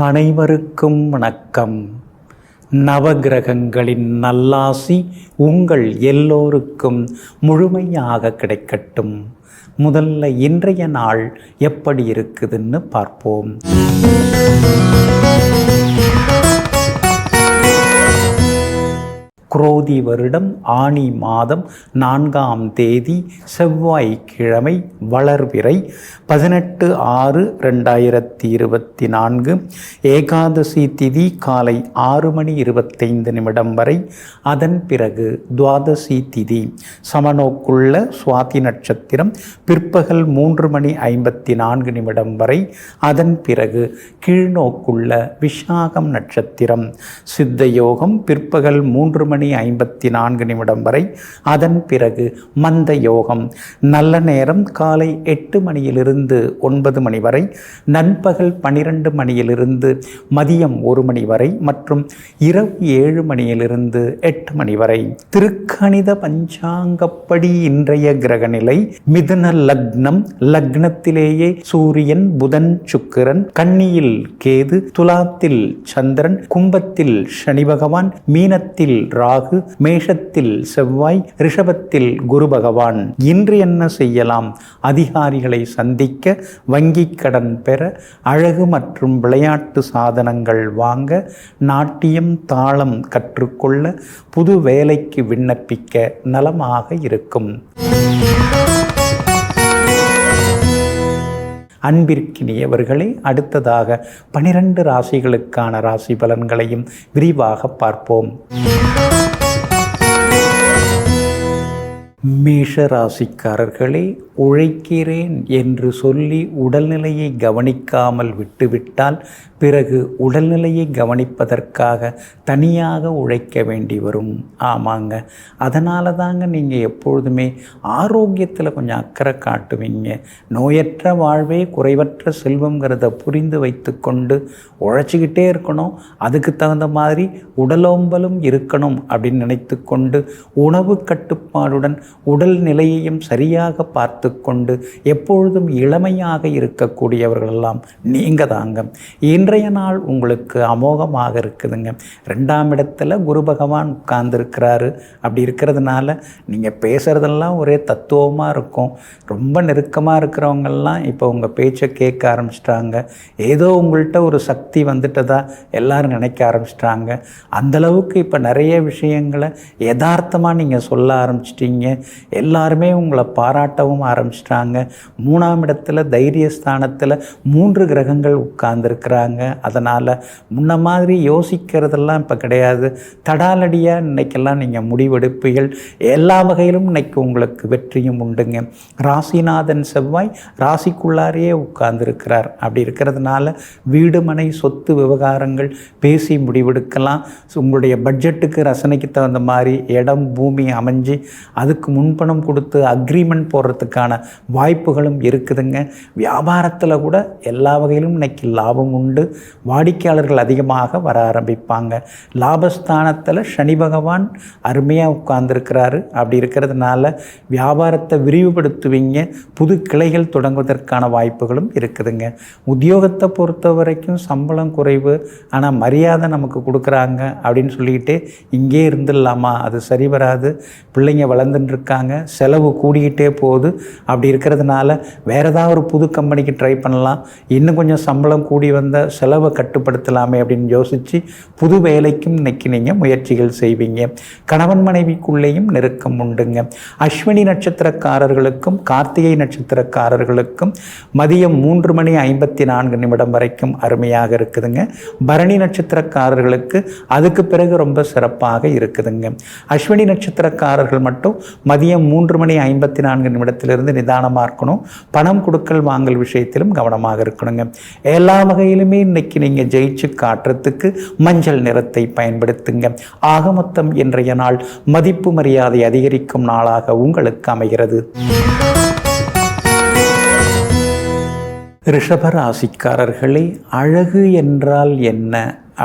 அனைவருக்கும் வணக்கம். நவகிரகங்களின் நல்லாசி உங்கள் எல்லோருக்கும் முழுமையாக கிடைக்கட்டும். முதல்ல இன்றைய நாள் எப்படி இருக்குதுன்னு பார்ப்போம். குரோதி வருடம் ஆனி மாதம் 4ஆம் தேதி செவ்வாய்க்கிழமை, வளர்பிறை 18/6/2024. ஏகாதசி திதி காலை 6:25 வரை. அதன் பிறகு துவாதசி திதி. சமநோக்குள்ள சுவாதி நட்சத்திரம் பிற்பகல் 3:54 வரை. அதன் பிறகு கீழ்நோக்குள்ள விஷாகம் நட்சத்திரம். சித்த யோகம் பிற்பகல் 3:54 வரை. அதன் பிறகு மந்த யோகம். நல்ல நேரம் காலை 8 மணியிலிருந்து 9 மணி வரை, நண்பகல் 12 மணியிலிருந்து மதியம் 1 மணி வரை மற்றும் இரவு 7 மணியிலிருந்து 8 மணி வரை. திருக்கணித பஞ்சாங்கப்படி இன்றைய கிரகநிலை மிதுன லக்னம். லக்னத்திலேயே சூரியன், புதன், சுக்கிரன், கன்னியில் கேது, துலாத்தில் சந்திரன், கும்பத்தில் சனி பகவான், மீனத்தில் ராகு, மேஷத்தில் செவ்வாய், ரிஷபத்தில் குரு பகவான். இன்று என்ன செய்யலாம்? அதிகாரிகளை சந்திக்க, வங்கி கடன் பெற, அழகு மற்றும் விளையாட்டு சாதனங்கள் வாங்க, நாட்டியம் தாளம் கற்றுக்கொள்ள, புது வேலைக்கு விண்ணப்பிக்க நலமாக இருக்கும். அன்பிற்கினியவர்களே, அடுத்ததாக 12 ராசிகளுக்கான ராசி பலன்களையும் விரிவாக பார்ப்போம். மேஷ ராசிக்காரர்களே, உழைக்கிறேன் என்று சொல்லி உடல்நிலையை கவனிக்காமல் விட்டுவிட்டால் பிறகு உடல்நிலையை கவனிப்பதற்காக தனியாக உழைக்க வேண்டி வரும். ஆமாங்க, அதனால தாங்க நீங்கள் எப்பொழுதுமே ஆரோக்கியத்தில் கொஞ்சம் அக்கறை காட்டுவீங்க. நோயற்ற வாழ்வே குறைவற்ற செல்வங்கிறத புரிந்து வைத்து கொண்டு உழைச்சிக்கிட்டே இருக்கணும். அதுக்கு தகுந்த மாதிரி உடலோம்பலும் இருக்கணும் அப்படின்னு நினைத்து கொண்டு உணவு கட்டுப்பாடுடன் உடல் நிலையையும் சரியாக பார்த்து கொண்டு எப்பொழுதும் இளமையாக இருக்கக்கூடியவர்களெல்லாம் நீங்கள் தாங்க. இன்றைய நாள் உங்களுக்கு அமோகமாக இருக்குதுங்க. 2ஆம் இடத்துல குரு பகவான் உட்கார்ந்துருக்கிறாரு. அப்படி இருக்கிறதுனால நீங்கள் பேசுகிறதெல்லாம் ஒரே தத்துவமாக இருக்கும். ரொம்ப நெருக்கமாக இருக்கிறவங்கெல்லாம் இப்போ உங்கள் பேச்சை கேட்க ஆரம்பிச்சிட்டாங்க. ஏதோ உங்கள்கிட்ட ஒரு சக்தி வந்துட்டதா எல்லாரும் நினைக்க ஆரம்பிச்சிட்டாங்க. அந்தளவுக்கு இப்போ நிறைய விஷயங்களை யதார்த்தமாக நீங்கள் சொல்ல ஆரம்பிச்சிட்டீங்க. எல்லாருமே உங்களை பாராட்டவும் ஆரம்பிச்சிட்டாங்க. 3ஆம் இடத்துல தைரியஸ்தானத்தில் 3 கிரகங்கள் உட்கார்ந்துருக்கிறாங்க. அதனால் முன்ன மாதிரி யோசிக்கிறதெல்லாம் இப்போ கிடையாது. தடாலடியாக இன்னைக்கெல்லாம் நீங்கள் முடிவெடுப்பீர்கள். எல்லா வகையிலும் இன்னைக்கு உங்களுக்கு வெற்றியும் உண்டுங்க. ராசிநாதன் செவ்வாய் ராசிக்குள்ளாரையே உட்கார்ந்துருக்கிறார். அப்படி இருக்கிறதுனால வீடு மனை சொத்து விவகாரங்கள் பேசி முடிவெடுக்கலாம். உங்களுடைய பட்ஜெட்டுக்கு ரசனைக்கு தகுந்த மாதிரி இடம் பூமி அமைஞ்சு அதுக்கு முன்பணம் கொடுத்து அக்ரிமெண்ட் போடுறதுக்கான வாய்ப்புகளும் இருக்குதுங்க. வியாபாரத்தில் கூட எல்லா வகையிலும் இன்னைக்கு லாபம் உண்டு. வாடிக்கையாளர்கள் அதிகமாக வர ஆரம்பிப்பாங்க. லாபஸ்தானத்தில் சனி பகவான் அருமையாக உட்கார்ந்துருக்கிறாரு. அப்படி இருக்கிறதுனால வியாபாரத்தை விரிவுபடுத்துவீங்க. புது கிளைகள் தொடங்குவதற்கான வாய்ப்புகளும் இருக்குதுங்க. உத்தியோகத்தை பொறுத்த வரைக்கும் சம்பளம் குறைவு, ஆனால் மரியாதை நமக்கு கொடுக்குறாங்க அப்படின்னு சொல்லிக்கிட்டே இங்கே இருந்துடலாமா? அது சரி வராது. பிள்ளைங்க வளர்ந்துட்டு இருக்காங்க, செலவு கூடிக்கிட்டே போகுது. அப்படி இருக்கிறதுனால வேறு ஏதாவது ஒரு புது கம்பெனிக்கு ட்ரை பண்ணலாம். இன்னும் கொஞ்சம் சம்பளம் கூடி வந்த செலவை கட்டுப்படுத்தலாமே அப்படின்னு யோசித்து புது வேலைக்கும் இன்னைக்கு நீங்கள் முயற்சிகள் செய்வீங்க. கணவன் மனைவிக்குள்ளேயும் நெருக்கம் உண்டுங்க. அஸ்வினி நட்சத்திரக்காரர்களுக்கும் கார்த்திகை நட்சத்திரக்காரர்களுக்கும் மதியம் 3:54 வரைக்கும் அருமையாக இருக்குதுங்க. பரணி நட்சத்திரக்காரர்களுக்கு அதுக்கு பிறகு ரொம்ப சிறப்பாக இருக்குதுங்க. அஸ்வினி நட்சத்திரக்காரர்கள் மட்டும் மதியம் 3:54 நிதானமாக இருக்கணும். பணம் கொடுக்கல் வாங்கல் விஷயத்திலும் கவனமாக இருக்கணுங்க. எல்லா வகையிலுமே இன்னைக்கு நீங்கள் ஜெயிச்சு காட்டுறதுக்கு மஞ்சள் நிறத்தை பயன்படுத்துங்க. ஆக மொத்தம் இன்றைய நாள் மதிப்பு மரியாதை அதிகரிக்கும் நாளாக உங்களுக்கு அமைகிறது. ரிஷப ராசிக்காரர்களே, அழகு என்றால் என்ன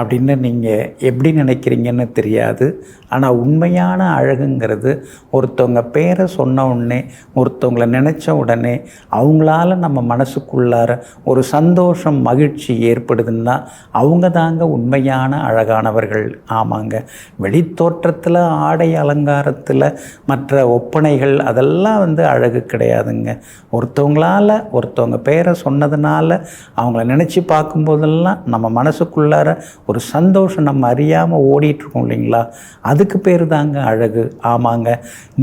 அப்படின்னு நீங்கள் எப்படி நினைக்கிறீங்கன்னு தெரியாது. ஆனால் உண்மையான அழகுங்கிறது ஒருத்தவங்க பேரை சொன்ன உடனே, ஒருத்தவங்களை நினச்ச உடனே அவங்களால நம்ம மனசுக்குள்ளார ஒரு சந்தோஷம், மகிழ்ச்சி ஏற்படுதுன்னா அவங்க தாங்க உண்மையான அழகானவர்கள். ஆமாங்க, வெளித்தோற்றத்தில், ஆடை அலங்காரத்தில், மற்ற ஒப்பனைகள் அதெல்லாம் அழகு கிடையாதுங்க. ஒருத்தவங்க பேரை சொன்னதுனால அவங்கள நினச்சி பார்க்கும்போதெல்லாம் நம்ம மனசுக்குள்ளார ஒரு சந்தோஷம் நம்ம அறியாமல் ஓடிட்டுருக்கோம் இல்லைங்களா, அதுக்கு பேர் தாங்க அழகு. ஆமாங்க,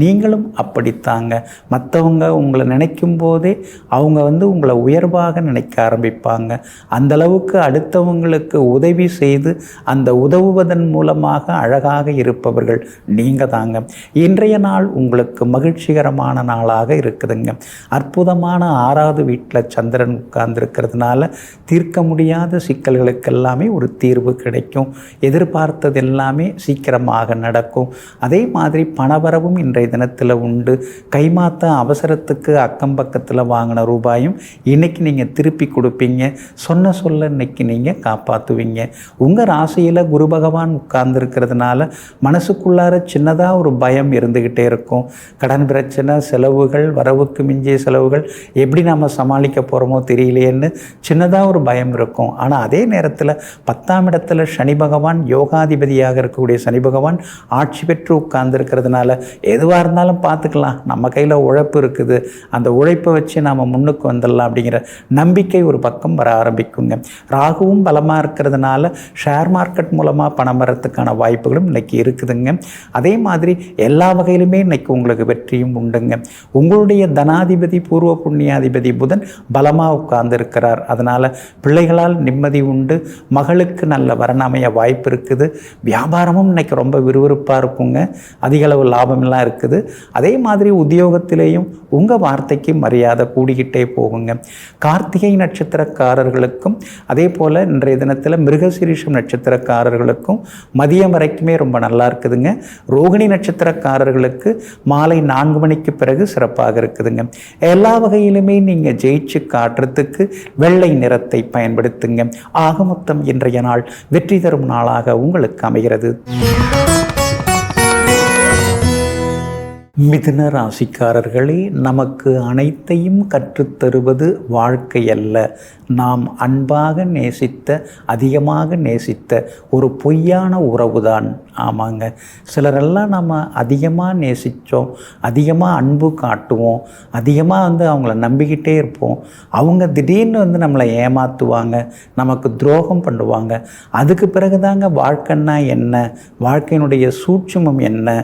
நீங்களும் அப்படித்தாங்க. மற்றவங்க உங்களை நினைக்கும் போதே அவங்க உங்களை உயர்வாக நினைக்க ஆரம்பிப்பாங்க. அந்தளவுக்கு அடுத்தவங்களுக்கு உதவி செய்து அந்த உதவுவதன் மூலமாக அழகாக இருப்பவர்கள் நீங்கள் தாங்க. இன்றைய நாள் உங்களுக்கு மகிழ்ச்சிகரமான நாளாக இருக்குதுங்க. அற்புதமான 6வது வீட்டில் சந்திரன் உட்கார்ந்துருக்கிறதுனால தீர்க்க முடியாத சிக்கல்களுக்கெல்லாமே ஒரு தீர்வு கிடைக்கும். எதிர்பார்த்தது எல்லாமே சீக்கிரமாக நடக்கும். அதே மாதிரி பணவரவும் இன்றைய தினத்தில் உண்டு. கைமாத்த அவசரத்துக்கு அக்கம் பக்கத்தில் வாங்கின ரூபாயும் இன்றைக்கி நீங்கள் திருப்பி கொடுப்பீங்க. சொன்ன சொல்ல இன்னைக்கு நீங்கள் காப்பாற்றுவீங்க. உங்கள் ராசியில் குரு பகவான் உட்கார்ந்துருக்கிறதுனால மனசுக்குள்ளார சின்னதாக ஒரு பயம் இருந்துக்கிட்டே இருக்கும். கடன் பிரச்சனை, செலவுகள், வரவுக்கு மிஞ்சிய செலவுகள் எப்படி நம்ம சமாளிக்க போகிறோமோ தெரியலையேன்னு சின்னதாக ஒரு பயம் இருக்கும். ஆனால் அதே நேரத்தில் 10ஆம் இடத்துல சனி பகவான், யோகாதிபதியாக இருக்கக்கூடிய சனி பகவான் ஆட்சி பெற்று உட்கார்ந்துருக்கிறதுனால எதுவாக இருந்தாலும் பார்த்துக்கலாம், நம்ம கையில் உழைப்பு இருக்குது, அந்த உழைப்பை வச்சு நாம் முன்னுக்கு வந்துடலாம் அப்படிங்கிற நம்பிக்கை ஒரு பக்கம் வர ஆரம்பிக்குங்க. ராகுவும் பலமாக இருக்கிறதுனால ஷேர் மார்க்கெட் மூலமாக பணம் வரத்துக்கான வாய்ப்புகளும் இன்றைக்கி இருக்குதுங்க. அதே மாதிரி எல்லா வகையிலுமே இன்றைக்கி உங்களுக்கு வெற்றியும் உண்டுங்க. உங்களுடைய தனாதிபதி, பூர்வ புண்ணியாதிபதி புதன் பலமாக உட்கார்ந்துருக்கிறார். அதனால் பிள்ளைகளால் நிம்மதி உண்டு. மகளுக்கு நல்ல வரணமைய வாய்ப்பு இருக்குது. வியாபாரமும் இன்றைக்கி ரொம்ப விறுவிறுப்பாக இருக்குங்க. அதிகளவு லாபமெல்லாம் இருக்குது. அதே மாதிரி உத்தியோகத்திலேயும் உங்கள் வார்த்தைக்கு மரியாதை கூடிக்கிட்டே போகுங்க. கார்த்திகை நட்சத்திரக்காரர்களுக்கும் அதே போல் இன்றைய தினத்தில் மிருகசீரிஷம் நட்சத்திரக்காரர்களுக்கும் மதியம் வரைக்குமே ரொம்ப நல்லா இருக்குதுங்க. ரோகிணி நட்சத்திரக்காரர்களுக்கு மாலை 4 மணிக்கு பிறகு சிறப்பாக இருக்குதுங்க. எல்லா வகையிலுமே நீங்கள் ஜெயிச்சு காட்டுறதுக்கு வெள்ளை நிறத்தை பயன்படுத்துங்க. ஆக மொத்தம் இன்றைய நாள் வெற்றி தரும் நாளாக உங்களுக்கு அமைகிறது. மிதுன ராசிக்காரர்களே, நமக்கு அனைத்தையும் கற்றுத்தருவது வாழ்க்கை அல்ல, நாம் அன்பாக நேசித்த, அதிகமாக நேசித்த ஒரு பொய்யான உறவுதான். ஆமாங்க, சிலரெல்லாம் நம்ம அதிகமாக நேசித்தோம், அதிகமாக அன்பு காட்டுவோம், அதிகமாக அவங்கள நம்பிக்கிட்டே இருப்போம். அவங்க திடீர்னு நம்மளை ஏமாற்றுவாங்க, நமக்கு துரோகம் பண்ணுவாங்க. அதுக்கு பிறகு தாங்க வாழ்க்கைன்னா என்ன, வாழ்க்கையினுடைய சூட்சுமம் என்ன,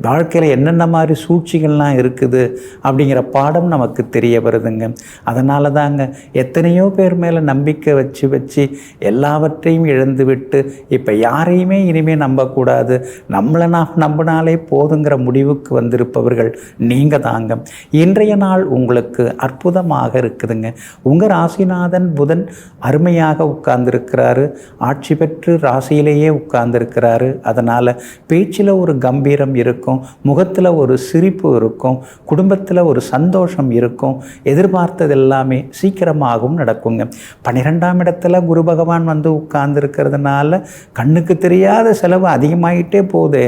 வாழ்க்கையில் என்னென்ன மாதிரி சூழ்ச்சிகள்லாம் இருக்குது அப்படிங்கிற பாடம் நமக்கு தெரிய வருதுங்க. அதனால தாங்க எத்தனையோ பேர் மேலே நம்பிக்கை வச்சு எல்லாவற்றையும் இழந்து விட்டு இப்போ யாரையுமே இனிமேல் நம்பக்கூடாது, நம்மளை நம்பினாலே போதுங்கிற முடிவுக்கு வந்திருப்பவர்கள் நீங்கள் தாங்க. இன்றைய நாள் உங்களுக்கு அற்புதமாக இருக்குதுங்க. உங்கள் ராசிநாதன் புதன் அருமையாக உட்கார்ந்துருக்கிறாரு, ஆட்சி பெற்று ராசியிலேயே உட்கார்ந்துருக்கிறாரு. அதனால் பேச்சில் ஒரு கம்பீரம் இருக்கும், முகத்தில் ஒரு சிரிப்பு இருக்கும், குடும்பத்தில் ஒரு சந்தோஷம் இருக்கும். எதிர்பார்த்தது எல்லாமே சீக்கிரமாகவும் நடக்குங்க. 12ஆம் இடத்துல குரு பகவான் உட்கார்ந்துருக்கிறதுனால கண்ணுக்கு தெரியாத செலவு அதிகமாகிட்டே போகுது.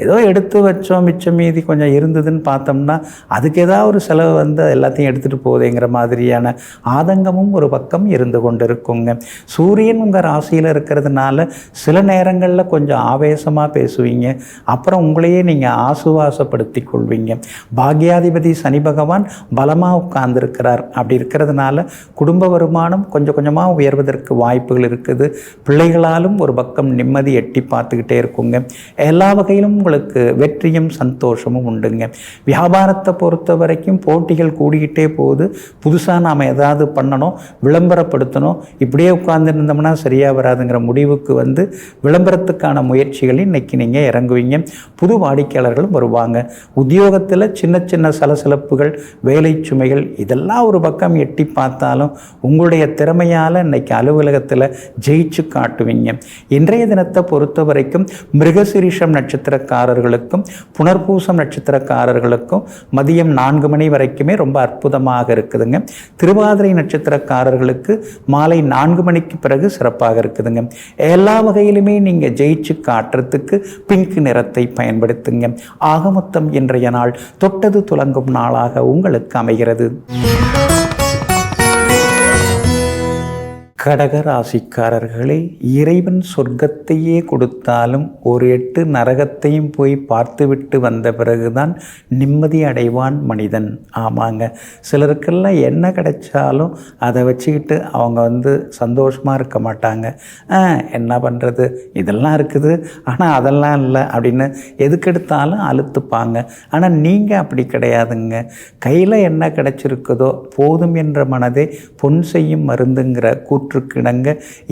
ஏதோ எடுத்து வச்சோம், மிச்சம் மீதி கொஞ்சம் இருந்ததுன்னு பார்த்தோம்னா அதுக்கு ஏதாவது ஒரு செலவு எல்லாத்தையும் எடுத்துகிட்டு போகுதுங்கிற மாதிரியான ஆதங்கமும் ஒரு பக்கம் இருந்து கொண்டு இருக்குங்க. சூரியன் உங்கள் ராசியில் இருக்கிறதுனால சில நேரங்களில் கொஞ்சம் ஆவேசமாக பேசுவீங்க, அப்புறம் உங்களையே நீங்கள் ஆசுவாசப்படுத்தி கொள்வீங்க. பாக்யாதிபதி சனி பகவான் பலமாக உட்கார்ந்துருக்கிறார். அப்படி இருக்கிறதுனால குடும்ப வருமானம் கொஞ்சம் கொஞ்சமாக உயர்வதற்கு வாய்ப்புகள் இருக்குது. பிள்ளைகளாலும் ஒரு பக்கம் நிம்மதி எட்டி பார்த்துக்கிட்டே இருக்குங்க. எல்லா வகையிலும் உங்களுக்கு வெற்றியும் சந்தோஷமும் உண்டுங்க. வியாபாரத்தை பொறுத்த வரைக்கும் போட்டிகள் கூடிக்கிட்டே போகுது. புதுசாக நாம் ஏதாவது பண்ணணும், விளம்பரப்படுத்தணும், இப்படியே உட்கார்ந்துருந்தோம்னா சரியாக வராதுங்கிற முடிவுக்கு விளம்பரத்துக்கான முயற்சிகளில் இன்றைக்கி நீங்கள் இறங்குவீங்க. புது வாடிக்கையாளர்களும் வருவாங்க. உத்தியோகத்தில் சின்ன சின்ன சலசலப்புகள், வேலை சுமைகள் இதெல்லாம் ஒரு பக்கம் எட்டி பார்த்தாலும் உங்களுடைய திறமையால் இன்றைக்கி அலுவலகத்தில் ஜெயிச்சு காட்டுவீங்க. இன்றைய தினத்தை பொறுத்த வரைக்கும் மிருகசிரீஷம் நட்சத்திரக்காரர்களுக்கும் புனர்பூசம் நட்சத்திரக்காரர்களுக்கும் மதியம் 4 மணி வரைக்குமே ரொம்ப அற்புதமாக இருக்குதுங்க. திருவாதிரை நட்சத்திரக்காரர்களுக்கு மாலை 4 மணிக்கு பிறகு சிறப்பாக இருக்குதுங்க. எல்லா வகையிலுமே நீங்கள் ஜெயிச்சு காட்டுறதுக்கு பிங்க் நிறத்தை பயன்படுத்துங்க. ஆக மொத்தம் இன்றைய நாள் தொட்டது துலங்கும் நாளாக உங்களுக்கு அமைகிறது. கடகராசிக்காரர்களே, இறைவன் சொர்க்கத்தையே கொடுத்தாலும் ஒரு 8 நரகத்தையும் போய் பார்த்துவிட்டு வந்த பிறகுதான் நிம்மதி அடைவான் மனிதன். ஆமாங்க, சிலருக்கெல்லாம் என்ன கிடைச்சாலும் அதை வச்சுக்கிட்டு அவங்க சந்தோஷமாக இருக்க மாட்டாங்க. என்ன பண்ணுறது, இதெல்லாம் இருக்குது ஆனால் அதெல்லாம் இல்லை அப்படின்னு எதுக்கெடுத்தாலும் அழுத்துப்பாங்க. ஆனால் நீங்கள் அப்படி கிடையாதுங்க. கையில் என்ன கிடைச்சிருக்குதோ போதும் என்ற மனதே பொன் செய்யும் மருந்துங்கிற கூற்றுக்கிணங்க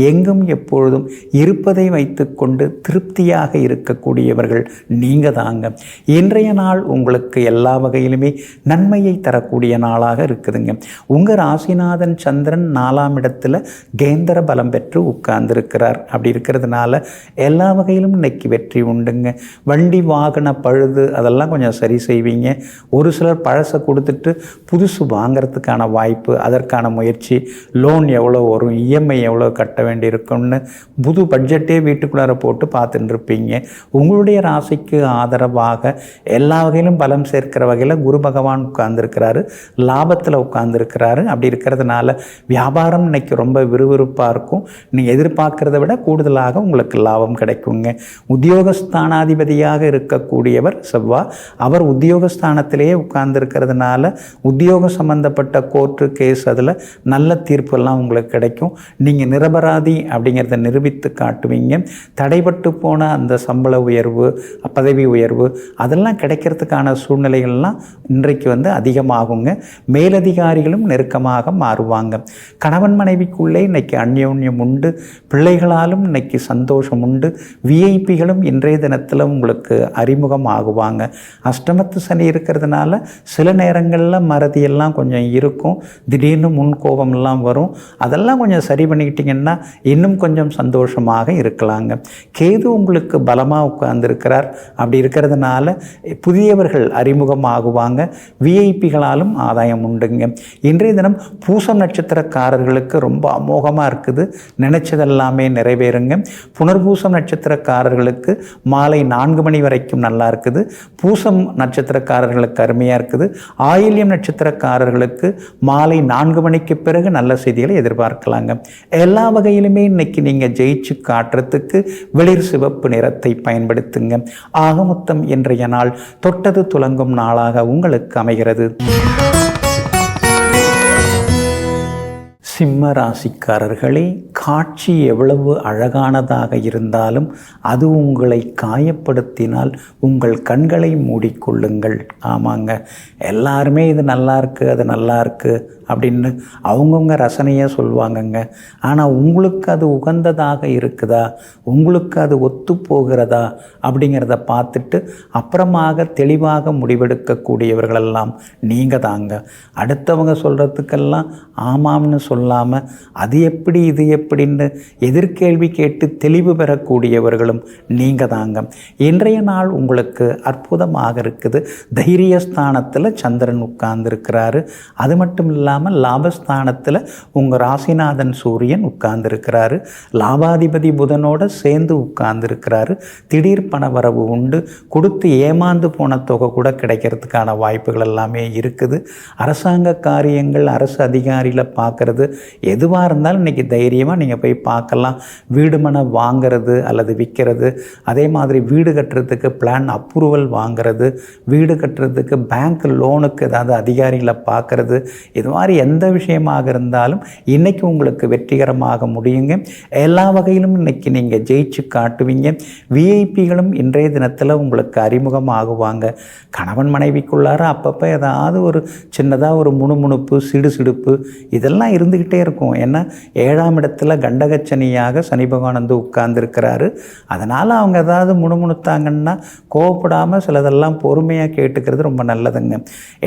எங்கும் எப்பொழுதும் இருப்பதை வைத்துக்கொண்டு திருப்தியாக இருக்கக்கூடியவர்கள் நீங்கள் தாங்க. இன்றைய நாள் உங்களுக்கு எல்லா வகையிலுமே நன்மையை தரக்கூடிய நாளாக இருக்குதுங்க. உங்கள் ராசிநாதன் சந்திரன் 4ஆம் இடத்துல கேந்திர பலம் பெற்று உட்கார்ந்துருக்கிறார். அப்படி இருக்கிறதுனால எல்லா வகையிலும் இன்னைக்கு வெற்றி உண்டுங்க. வண்டி வாகன பழுது அதெல்லாம் கொஞ்சம் சரி செய்வீங்க. ஒரு சிலர் பழசை கொடுத்துட்டு புதுசு வாங்கிறதுக்கான வாய்ப்பு, அதற்கான முயற்சி, லோன் எவ்வளோ வரும், இஎம்ஐ எவ்வளோ கட்ட வேண்டியிருக்கும்னு புது பட்ஜெட்டே வீட்டுக்குள்ளார போட்டு பார்த்துட்டு இருப்பீங்க. உங்களுடைய ராசிக்கு ஆதரவாக எல்லா வகையிலும் பலம் சேர்க்கிற வகையில் குரு பகவான் உட்கார்ந்துருக்கிறாரு, லாபத்தில் உட்கார்ந்துருக்கிறாரு. அப்படி இருக்கிறதுனால வியாபாரம் இன்னைக்கு ரொம்ப விறுவிறுப்பாக இருக்கும். நீங்கள் எதிர்பார்க்கிறத விட கூடுதலாக உங்களுக்கு லாபம் கிடைக்குங்க. உத்தியோகஸ்தானாதிபதியாக இருக்கக்கூடியவர் செவ்வாய், அவர் உத்தியோகஸ்தானத்திலேயே உட்கார்ந்துருக்கிறதுனால உத்தியோக சம்பந்தப்பட்ட கோர்ட்டு கேஸ் அதில் நல்ல தீர்ப்பெல்லாம் உங்களுக்கு கிடைக்கும். நீங்கள் நிரபராதி அப்படிங்கிறத நிரூபித்து காட்டுவீங்க. தடைபட்டு போன அந்த சம்பள உயர்வு, பதவி உயர்வு அதெல்லாம் கிடைக்கிறதுக்கான சூழ்நிலைகள்லாம் இன்றைக்கு அதிகமாகுங்க. மேலதிகாரிகளும் நெருக்கமாக மாறுவாங்க. கணவன் மனைவிக்குள்ளே இன்னைக்கு அந்யோன்யம் உண்டு. பிள்ளைகளாலும் இன்னைக்கு சந்தோஷம் உண்டு. விஐபிகளும் இன்றைய தினத்தில் உங்களுக்கு அறிமுகம் ஆகுவாங்க. அஷ்டமத்து சனி இருக்கிறதுனால சில நேரங்களில் மறதியெல்லாம் கொஞ்சம் இருக்கும். திடீர்னு முன்கோபம்லாம் வரும். அதெல்லாம் கொஞ்சம் சரி பண்ணிக்கிட்டிங்கன்னா இன்னும் கொஞ்சம் சந்தோஷமாக இருக்கலாங்க. கேது உங்களுக்கு பலமாக உட்கார்ந்துருக்கிறார். அப்படி இருக்கிறதுனால புதியவர்கள் அறிமுகமாகுவாங்க. விஐபிகளாலும் ஆதாயம் உண்டுங்க. இன்றைய தினம் பூசம் நட்சத்திரக்காரர்களுக்கு ரொம்ப அமோகமாக இருக்குது. நினைச்சதெல்லாமே நிறைவேறுங்க. புனர்பூசம் நட்சத்திரக்காரர்களுக்கு மாலை 4 மணி வரைக்கும் நல்லா இருக்குது. பூசம் நட்சத்திரக்காரர்களுக்கு அருமையாக இருக்குது. ஆயில்யம் நட்சத்திரக்காரர்களுக்கு மாலை 4 மணிக்கு பிறகு நல்ல செய்திகளை எதிர்பார்க்கலாங்க. எல்லா வகையிலுமே இன்னைக்கு நீங்கள் ஜெயிச்சு காட்டுறதுக்கு வெளிர் சிவப்பு நிறத்தை பயன்படுத்துங்க. ஆக மொத்தம் இன்றைய நாள் தொட்டது துலங்கும் நாளாக உங்களுக்கு அமைகிறது. சிம்ம ராசிக்காரர்களே, காட்சி எவ்வளவு அழகானதாக இருந்தாலும் அது உங்களை காயப்படுத்தினால் உங்கள் கண்களை மூடிக்கொள்ளுங்கள். ஆமாங்க, எல்லாருமே இது நல்லா இருக்குது, அது நல்லா இருக்குது அப்படின்னு அவங்கவுங்க ரசனையாக சொல்லுவாங்கங்க. ஆனால் உங்களுக்கு அது உகந்ததாக இருக்குதா, உங்களுக்கு அது ஒத்து போகிறதா அப்படிங்கிறத பார்த்துட்டு அப்புறமாக தெளிவாக முடிவெடுக்கக்கூடியவர்களெல்லாம் நீங்கள் தாங்க. அடுத்தவங்க சொல்கிறதுக்கெல்லாம் ஆமாம்னு சொல்லாமல் அது எப்படி இது எப்படின்னு எதிர்கேள்வி கேட்டு தெளிவு பெறக்கூடியவர்களும் நீங்கள் தாங்க. இன்றைய நாள் உங்களுக்கு அற்புதமாக இருக்குது. தைரியஸ்தானத்தில் சந்திரன் உட்கார்ந்துருக்கிறாரு. அது மட்டும் இல்லாமல் லாபஸ்தானத்தில் உங்கள் ராசிநாதன் சூரியன் உட்கார்ந்துருக்கிறாரு. லாபாதிபதி புதனோட சேர்ந்து உட்கார்ந்துருக்கிறாரு. திடீர் பண வரவு உண்டு. கொடுத்து ஏமாந்து போன தொகை கூட கிடைக்கிறதுக்கான வாய்ப்புகள் எல்லாமே இருக்குது. அரசாங்க காரியங்கள், அரசு அதிகாரியில் பார்க்குறது எதுவாக இருந்தாலும் இன்றைக்கி தைரியமாக நீங்கள் போய் பார்க்கலாம். வீடு மனை வாங்கிறது அல்லது விற்கிறது, அதே மாதிரி வீடு கட்டுறதுக்கு பிளான் அப்ரூவல் வாங்கிறது, வீடு கட்டுறதுக்கு பேங்க் லோனுக்கு ஏதாவது அதிகாரிகளை பார்க்குறது, இது மாதிரி எந்த விஷயமாக இருந்தாலும் இன்றைக்கி உங்களுக்கு வெற்றிகரமாக முடியுங்க. எல்லா வகையிலும் இன்றைக்கி நீங்கள் ஜெயிச்சு காட்டுவீங்க. விஐபிகளும் இன்றைய தினத்தில் உங்களுக்கு அறிமுகம் ஆகுவாங்க. கணவன் மனைவிக்குள்ளார அப்பப்போ ஏதாவது ஒரு சின்னதாக ஒரு முணுமுணுப்பு, சிடுசிடுப்பு இதெல்லாம் இருந்துக்கிட்டு இருந்துக்கிட்டே இருக்கும். ஏன்னா 7ஆம் இடத்துல கண்டகச்சனியாக சனி பகவான் வந்து உட்கார்ந்துருக்கிறாரு. அதனால் அவங்க ஏதாவது முணுமுணுத்தாங்கன்னா கோவப்படாமல் சிலதெல்லாம் பொறுமையாக கேட்டுக்கிறது ரொம்ப நல்லதுங்க.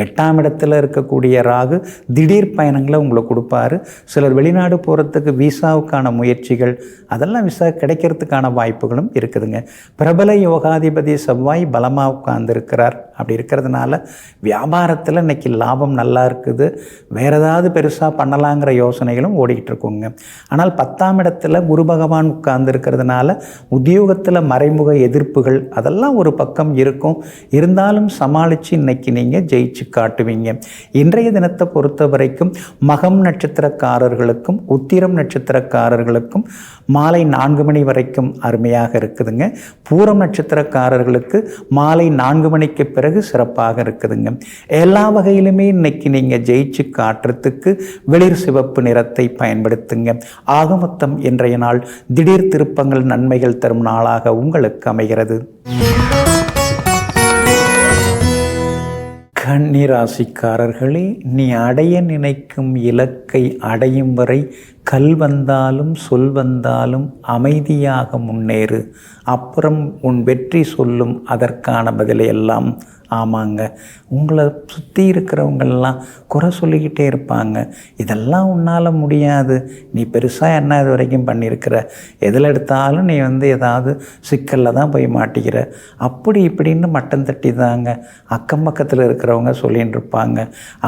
8ஆம் இடத்துல இருக்கக்கூடிய ராகு திடீர் பயணங்களை உங்களுக்கு கொடுப்பாரு. சிலர் வெளிநாடு போகிறதுக்கு விசாவுக்கான முயற்சிகள் அதெல்லாம் விசா கிடைக்கிறதுக்கான வாய்ப்புகளும் இருக்குதுங்க. பிரபல யோகாதிபதி செவ்வாய் பலமாக உட்கார்ந்துருக்கிறார். அப்படி இருக்கிறதுனால வியாபாரத்தில் இன்றைக்கி லாபம் நல்லா இருக்குது. வேறு ஏதாவது பெருசாக பண்ணலாங்கிற யோசனைகளும் ஓடிக்கிட்டு இருக்குங்க. ஆனால் 10ஆம் இடத்துல குரு பகவான் உட்கார்ந்துருக்கிறதுனால உத்தியோகத்தில் மறைமுக எதிர்ப்புகள் அதெல்லாம் ஒரு பக்கம் இருக்கும். இருந்தாலும் சமாளித்து இன்றைக்கி நீங்கள் ஜெயிச்சு காட்டுவீங்க. இன்றைய தினத்தை பொறுத்த வரைக்கும் மகம் நட்சத்திரக்காரர்களுக்கும் உத்திரம் நட்சத்திரக்காரர்களுக்கும் மாலை 4 மணி வரைக்கும் அருமையாக இருக்குதுங்க. பூரம் நட்சத்திரக்காரர்களுக்கு மாலை 4 மணிக்கு பிறகு சிறப்பாக இருக்குதுங்க. எல்லா வகையிலுமே இன்னைக்கு நீங்கள் ஜெயிச்சு காட்டுறதுக்கு வெளிர் சிவப்பு நிறத்தை பயன்படுத்துங்க. ஆக மொத்தம் இன்றைய நாள் திடீர் திருப்பங்கள் நன்மைகள் தரும் நாளாக உங்களுக்கு அமைகிறது. கன்னி ராசிக்காரர்களே, நீ அடைய நினைக்கும் இலக்கை அடையும் வரை கல் வந்தாலும் சொல் வந்தாலும் அமைதியாக முன்னேறு. அப்புறம் உன் வெற்றி சொல்லும் அதற்கான பதிலை எல்லாம். ஆமாங்க, உங்களை சுற்றி இருக்கிறவங்கெல்லாம் குறை சொல்லிக்கிட்டே இருப்பாங்க. இதெல்லாம் உன்னால் முடியாது, நீ பெருசாக என்ன இது வரைக்கும் பண்ணியிருக்கிற, எதில் எடுத்தாலும் நீ ஏதாவது சிக்கலில் தான் போய் மாட்டிக்கிற, அப்படி இப்படின்னு மட்டம் தட்டி தாங்க அக்கம் பக்கத்தில் இருக்கிறவங்க சொல்லின்னு இருப்பாங்க.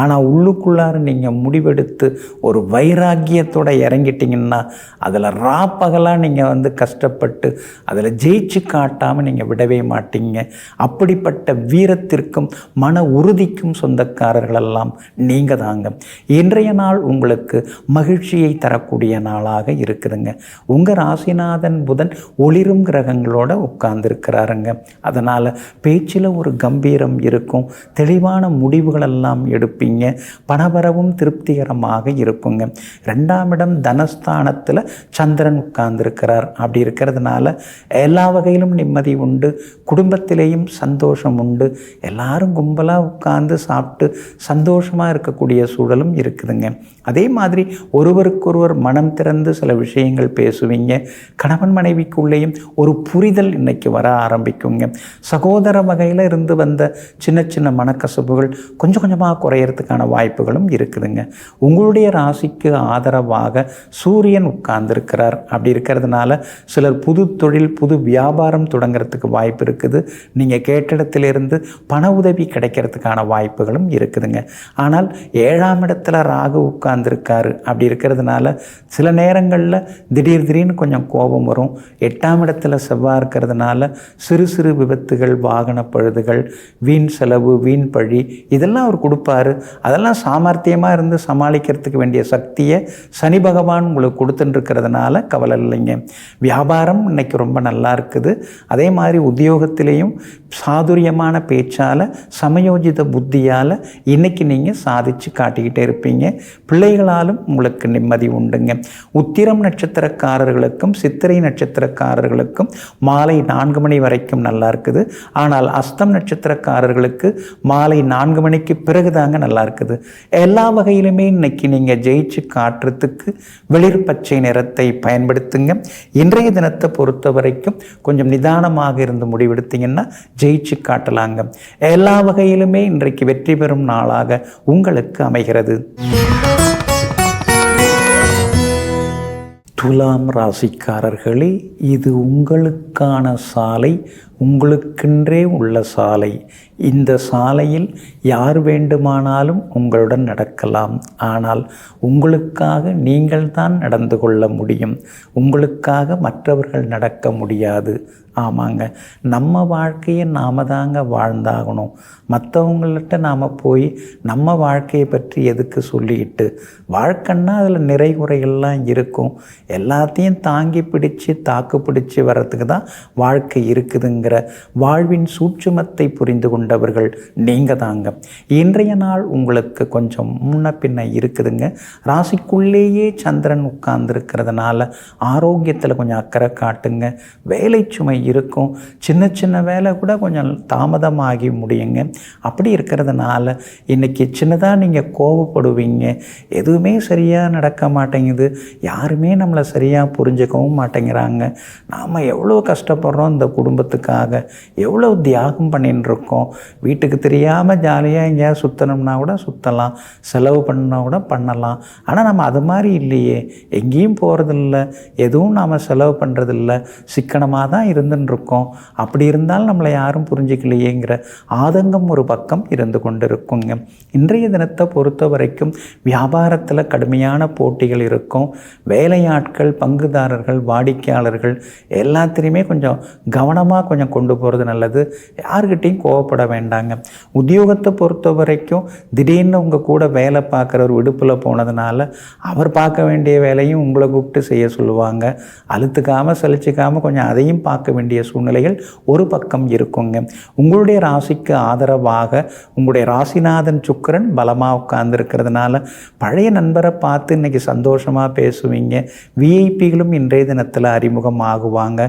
ஆனால் உள்ளுக்குள்ளார நீங்கள் முடிவெடுத்து ஒரு வைராக்கியத்தோடு இறங்கிட்டிங்கன்னா அதில் ராப்பகலாக நீங்கள் கஷ்டப்பட்டு அதில் ஜெயிச்சு காட்டாமல் நீங்கள் விடவே மாட்டீங்க. அப்படிப்பட்ட வீரத்திற்கும் மன உறுதிக்கும் சொந்தக்காரர்களெல்லாம் நீங்கள் தாங்க. இன்றைய நாள் உங்களுக்கு மகிழ்ச்சியை தரக்கூடிய நாளாக இருக்குதுங்க. உங்கள் ராசிநாதன் புதன் ஒளிரும் கிரகங்களோடு உட்கார்ந்துருக்கிறாருங்க. அதனால் பேச்சில் ஒரு கம்பீரம் இருக்கும். தெளிவான முடிவுகளெல்லாம் எடுப்பீங்க. பணவரவும் திருப்திகரமாக இருக்குங்க. 2ஆம் இடம் தனஸ்தானத்தில் சந்திரன் உட்கார்ந்துருக்கிறார். அப்படி இருக்கிறதுனால எல்லா வகையிலும் நிம்மதி உண்டு. குடும்பத்திலேயும் சந்தோஷம் உண்டு. எல்லாரும் கும்பலாக உட்கார்ந்து சாப்பிட்டு சந்தோஷமாக இருக்கக்கூடிய சூழலும் இருக்குதுங்க. அதே மாதிரி ஒருவருக்கொருவர் மனம் திறந்து சில விஷயங்கள் பேசுவீங்க. கணவன் மனைவிக்குள்ளேயும் ஒரு புரிதல் இன்னைக்கு வர ஆரம்பிக்குங்க. சகோதர வகையில் இருந்து வந்த சின்ன சின்ன மனக்கசப்புகள் கொஞ்சம் கொஞ்சமாக குறையறதுக்கான வாய்ப்புகளும் இருக்குதுங்க. உங்களுடைய ராசிக்கு ஆதரவாக சூரியன் உட்கார்ந்துருக்கிறார். அப்படி இருக்கிறதுனால சிலர் புது தொழில் புது வியாபாரம் தொடங்கிறதுக்கு வாய்ப்பு இருக்குது. நீங்கள் கேட்ட இடத்திலிருந்து பண உதவி கிடைக்கிறதுக்கான வாய்ப்புகளும் இருக்குதுங்க. ஆனால் 7ஆம் இடத்துல ராகு உட்கார்ந்துருக்காரு. அப்படி இருக்கிறதுனால சில நேரங்களில் திடீர்னு கொஞ்சம் கோபம் வரும். 8ஆம் இடத்துல செவ்வாய் இருக்கிறதுனால சிறு சிறு விபத்துகள், வாகன பழுதுகள், வீண் செலவு, வீண் பழி இதெல்லாம் அவர் கொடுப்பாரு. அதெல்லாம் சாமர்த்தியமாக இருந்து சமாளிக்கிறதுக்கு வேண்டிய சக்தியை சனி பகவான் உங்களுக்கு கொடுத்துட்டுருக்கிறதுனால கவலை இல்லைங்க. வியாபாரம் இன்னைக்கு ரொம்ப நல்லா இருக்குது. அதே மாதிரி உத்தியோகத்திலேயும் சாதுரியமான பேச்சால் சமயோஜித புத்தியால் இன்றைக்கி நீங்கள் சாதித்து காட்டிக்கிட்டே இருப்பீங்க. பிள்ளைகளாலும் உங்களுக்கு நிம்மதி உண்டுங்க. உத்திரம் நட்சத்திரக்காரர்களுக்கும் சித்திரை நட்சத்திரக்காரர்களுக்கும் மாலை 4 மணி வரைக்கும் நல்லா இருக்குது. ஆனால் அஸ்தம் நட்சத்திரக்காரர்களுக்கு மாலை 4 மணிக்கு பிறகு தாங்க நல்லா இருக்குது. எல்லா வகையிலுமே இன்னைக்கு நீங்கள் ஜெயிச்சு காட்டுறதுக்கு வெளிர் பச்சை நிறத்தை பயன்படுத்துங்க. இன்றைய தினத்தை பொறுத்த வரைக்கும் கொஞ்சம் நிதானமாக இருந்து முடிவெடுத்தீங்கன்னா ஜெயிச்சு காட்டலாங்க. எல்லா வகையிலுமே இன்றைக்கு வெற்றி பெறும் நாளாக உங்களுக்கு அமைகிறது. துலாம் ராசிக்காரர்களே, இது உங்களுக்கான சாலை, உங்களுக்கென்றே உள்ள சாலை. இந்த சாலையில் யார் வேண்டுமானாலும் உங்களுடன் நடக்கலாம். ஆனால் உங்களுக்காக நீங்கள் தான் நடந்து கொள்ள முடியும். உங்களுக்காக மற்றவர்கள் நடக்க முடியாது. ஆமாங்க, நம்ம வாழ்க்கையை நாம் தாங்க வாழ்ந்தாகணும். மற்றவங்கள்ட்ட நாம் போய் நம்ம வாழ்க்கையை பற்றி எதுக்கு சொல்லிக்கிட்டு, வாழ்க்கைன்னா அதில் நிறைகுறைகள்லாம் இருக்கும். எல்லாத்தையும் தாங்கி பிடிச்சி தாக்கு பிடிச்சி வர்றதுக்கு தான் வாழ்க்கை இருக்குதுங்கிற வாழ்வின் சூட்சுமத்தை புரிந்து கொண்டவர்கள் நீங்கள் தாங்க. இன்றைய நாள் உங்களுக்கு கொஞ்சம் முன்ன பின்ன இருக்குதுங்க. ராசிக்குள்ளேயே சந்திரன் உட்கார்ந்துருக்கிறதுனால ஆரோக்கியத்தில் கொஞ்சம் அக்கறை காட்டுங்க. வேலை சுமை இருக்கும். சின்ன சின்ன வேலை கூட கொஞ்சம் தாமதமாகி முடியுங்க. அப்படி இருக்கிறதுனால இன்றைக்கி சின்னதாக நீங்கள் கோவப்படுவீங்க. எதுவுமே சரியாக நடக்க மாட்டேங்குது, யாருமே நம்மளை சரியாக புரிஞ்சுக்கவும் மாட்டேங்கிறாங்க. நாம் எவ்வளோ கஷ்டப்படுறோம் இந்த குடும்பத்துக்காக, எவ்வளோ தியாகம் பண்ணின்னு இருக்கோம். வீட்டுக்கு தெரியாமல் ஜாலியாக எங்கேயாவது சுற்றணும்னா கூட சுற்றலாம், செலவு பண்ணா கூட பண்ணலாம். ஆனால் நம்ம அது மாதிரி இல்லையே, எங்கேயும் போகிறதில்ல, எதுவும் நாம் செலவு பண்ணுறதில்ல, சிக்கனமாக தான் இருந்துருக்கோம். அப்படி இருந்தாலும் நம்மளை யாரும் புரிஞ்சிக்கலையேங்கிற ஆதங்கம் ஒரு பக்கம் இருந்து கொண்டு இருக்குங்க. இன்றைய தினத்தை பொறுத்த வரைக்கும் வியாபாரத்தில் கடுமையான போட்டிகள் இருக்கும். வேலையாட்கள், பங்குதாரர்கள், வாடிக்கையாளர்கள் எல்லாத்திலையுமே கொஞ்சம் கவனமாக கொஞ்சம் கொண்டு போகிறது நல்லது. யாருக்கிட்டையும் கோவப்பட வேண்டாங்க. உத்தியோகத்தை பொறுத்த வரைக்கும் திடீர்னு உங்கள் கூட வேலை பார்க்குறவர் விடுப்பில் போனதுனால அவர் பார்க்க வேண்டிய வேலையும் உங்களை கூப்பிட்டு செய்ய சொல்லுவாங்க. அழுத்துக்காமல் சலிச்சிக்காமல் கொஞ்சம் அதையும் பார்க்க வேண்டிய சூழ்நிலைகள் ஒரு பக்கம் இருக்குங்க. உங்களுடைய ராசிக்கு ஆதரவாக உங்களுடைய ராசிநாதன் சுக்கிரன் பலமாக உட்கார்ந்துருக்கிறதுனால பழைய நண்பரை பார்த்து இன்றைக்கி சந்தோஷமாக பேசுவீங்க. விஐபிகளும் இன்றைய தினத்தில் அறிமுகம் ஆகுவாங்க.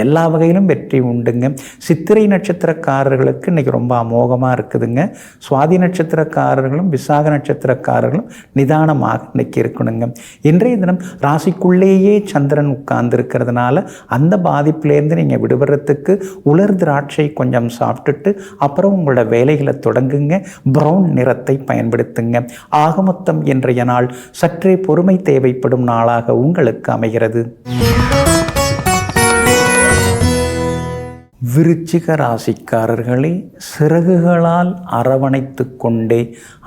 எல்லா வகையிலும் வெற்றி உண்டுங்க. சித்திரை நட்சத்திரக்காரர்களுக்கு இன்றைக்கி ரொம்ப அமோகமாக இருக்குதுங்க. சுவாதி நட்சத்திரக்காரர்களும் விசாக நட்சத்திரக்காரர்களும் நிதானமாக இன்றைக்கி இருக்கணுங்க. இன்றைய தினம் ராசிக்குள்ளேயே சந்திரன் உட்கார்ந்துருக்கிறதுனால அந்த பாதிப்புலேருந்து நீங்கள் விடுபடுறதுக்கு உலர் திராட்சை கொஞ்சம் சாப்பிட்டுட்டு அப்புறம் உங்களோட வேலைகளை தொடங்குங்க. ப்ரௌன் நிறத்தை பயன்படுத்துங்க. ஆகமொத்தம் இன்றைய நாள் சற்றே பொறுமை தேவைப்படும் நாளாக உங்களுக்கு அமைகிறது. விருச்சிக ராசிக்காரர்களே, சிறகுகளால் அரவணைத்து கொண்டே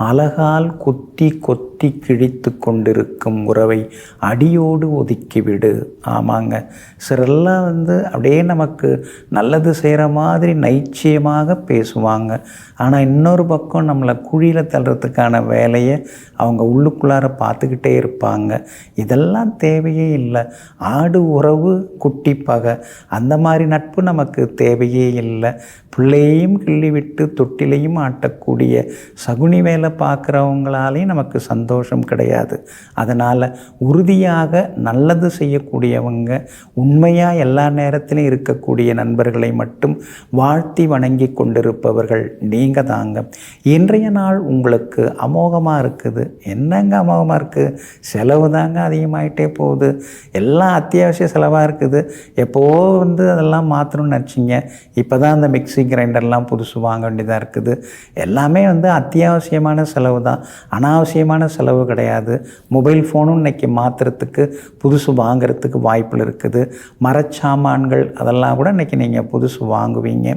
அழகால் கொத்தி கொத்தி கிழித்து கொண்டிருக்கும் உறவை அடியோடு ஒதுக்கிவிடு. ஆமாங்க, சிலரெல்லாம் அப்படியே நமக்கு நல்லது செய்கிற மாதிரி நைச்சியமாக பேசுவாங்க. ஆனால் இன்னொரு பக்கம் நம்மளை குழியில் தள்ளுறதுக்கான வேலையை அவங்க உள்ளுக்குள்ளார பார்த்துக்கிட்டே இருப்பாங்க. இதெல்லாம் தேவையே இல்லை. ஆடு உறவு குட்டி பகை, அந்த மாதிரி நட்பு நமக்கு தேவையே இல்லை. பிள்ளையையும் கிள்ளிவிட்டு தொட்டிலையும் ஆட்டக்கூடிய சகுனி வேலை பார்க்குறவங்களாலேயும் நமக்கு சந்தோஷம் கிடையாது. அதனால் உறுதியாக நல்லது செய்யக்கூடியவங்க, உண்மையாக எல்லா நேரத்திலும் இருக்கக்கூடிய நண்பர்களை மட்டும் வாழ்த்தி வணங்கி கொண்டிருப்பவர்கள் நீங்கள் தாங்க. இன்றைய நாள் உங்களுக்கு அமோகமாக இருக்குது. என்னங்க அமோகமாக இருக்குது? செலவு தாங்க அதிகமாகிட்டே போகுது. எல்லாம் அத்தியாவசிய செலவாக இருக்குது. எப்போவோ அதெல்லாம் மாற்றணும்னு நினச்சிங்க, இப்போ தான் அந்த மிக்சி கிரைண்டர்லாம் புதுசு வாங்க வேண்டியதாக இருக்குது. எல்லாமே அத்தியாவசியமான செலவு தான், அனாவசியமான செலவு கிடையாது. மொபைல் ஃபோனும் இன்றைக்கி மாற்றுறதுக்கு புதுசு வாங்கிறதுக்கு வாய்ப்பில் இருக்குது. மரச்சாமான்கள் அதெல்லாம் கூட இன்றைக்கி நீங்கள் புதுசு வாங்குவீங்க.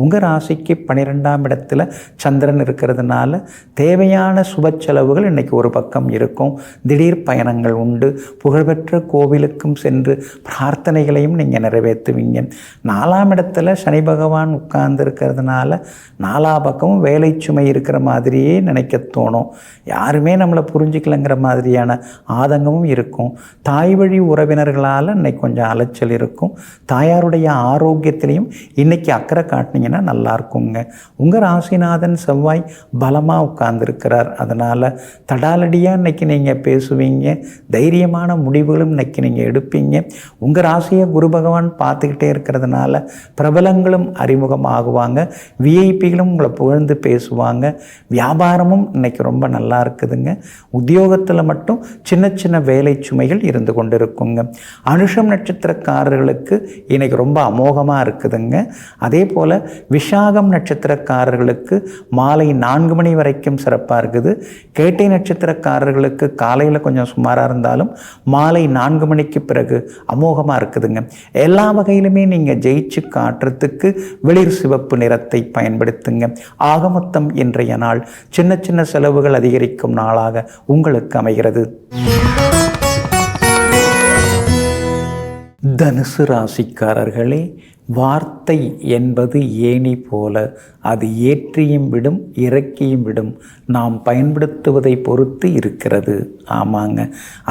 உங்கள் ராசிக்கு 12ஆம் இடத்துல சந்திரன் இருக்கிறதுனால தேவையான சுப செலவுகள் இன்றைக்கி ஒரு பக்கம் இருக்கும். திடீர் பயணங்கள் உண்டு. புகழ்பெற்ற கோவிலுக்கும் சென்று பிரார்த்தனைகளையும் நீங்கள் நிறைவேற்றுவீங்க. 4ஆம் இடத்துல சனி பகவான் உட்கார்ந்துருக்கிறதுனால 4 பக்கமும் வேலை சுமை இருக்கிற மாதிரியே நினைக்க தோணும். யாருமே நம்மளை புரிஞ்சிக்கலைங்கிற மாதிரியான ஆதங்கமும் இருக்கும். தாய் வழி உறவினர்களால் இன்னைக்கு கொஞ்சம் அலைச்சல் இருக்கும். தாயாருடைய ஆரோக்கியத்திலையும் இன்றைக்கி அக்கறை காட்டினீங்கன்னா நல்லா இருக்குங்க. உங்கள் ராசிநாதன் செவ்வாய் பலமாக உட்கார்ந்துருக்கிறார். அதனால் தடாலடியாக இன்றைக்கி நீங்கள் பேசுவீங்க. தைரியமான முடிவுகளும் இன்றைக்கி நீங்கள் எடுப்பீங்க. உங்கள் ராசியை குரு பகவான் பார்த்துக்கிட்டே இருக்கிறதுனால பிரபலங்களும் அறிமுகம் ஆகுவாங்க. விஐபிகளும் உங்களை புகழ்ந்து பேசுவாங்க. வியாபாரமும் இன்றைக்கி ரொம்ப நல்லா இருக்குதுங்க. உத்தியோகத்தில் மட்டும் சின்ன சின்ன வேலை சுமைகள் இருந்து கொண்டு இருக்குங்க. அனுஷம் நட்சத்திரக்காரர்களுக்கு இன்றைக்கி ரொம்ப அமோகமாக இருக்குதுங்க. அதே போல் விஷாகம் நட்சத்திரக்காரர்களுக்கு மாலை 4 மணி வரைக்கும் சிறப்பாக இருக்குது. கேட்டை நட்சத்திரக்காரர்களுக்கு காலையில் கொஞ்சம் சுமாராக இருந்தாலும் மாலை 4 மணிக்கு பிறகு அமோகமாக இருக்குதுங்க. எல்லா வகையிலுமே நீங்கள் ஜெயிச்சு காட்டுறதுக்கு வெளிர் சிவப்பு நிறத்தை பயன்படுத்துங்க. ஆகமொத்தம் இன்றைய நாள் சின்ன சின்ன செலவுகள் அதிகரிக்கும் நாளாக உங்களுக்கு அமைகிறது. தனுசு ராசிக்காரர்களே, வார்த்தை என்பது ஏணி போல, அது ஏற்றியும் விடும் இறக்கியும் விடும். நாம் பயன்படுத்துவதை பொறுத்து இருக்கிறது. ஆமாங்க,